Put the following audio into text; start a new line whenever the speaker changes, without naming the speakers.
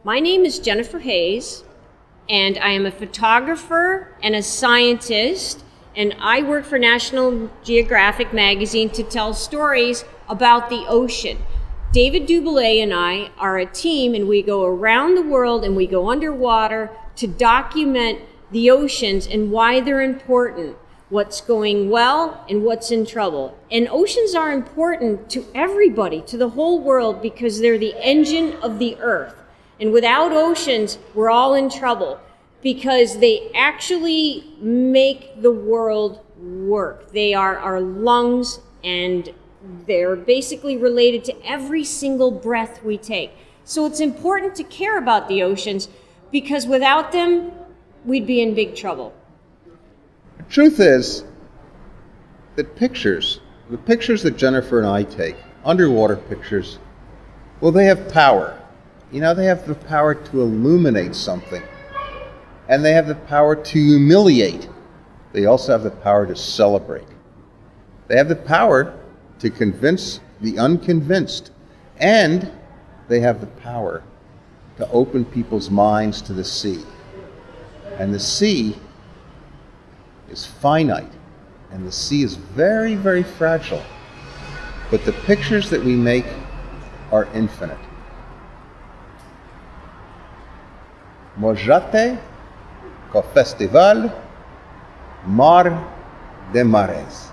My name is Jennifer Hayes, and I am a photographer and a scientist, and I work for National Geographic magazine to tell stories about the ocean. David Doubilet and I are a team, and we go around the world and we go underwater to document the oceans and why they're important, what's going well and what's in trouble. And oceans are important to everybody, to the whole world, because they're the engine of the earth. And without oceans, we're all in trouble because they actually make the world work. They are our lungs, and they're basically related to every single breath we take. So it's important to care about the oceans because without them, we'd be in big trouble.
The truth is that the pictures that Jennifer and I take, underwater pictures, well, they have power. You know, they have the power to illuminate something, and they have the power to humiliate. They also have the power to celebrate. They have the power to convince the unconvinced, and they have the power to open people's minds to the sea. And the sea is finite, and the sea is very, very fragile. But the pictures that we make are infinite. Mojate co festival Mar de Mares.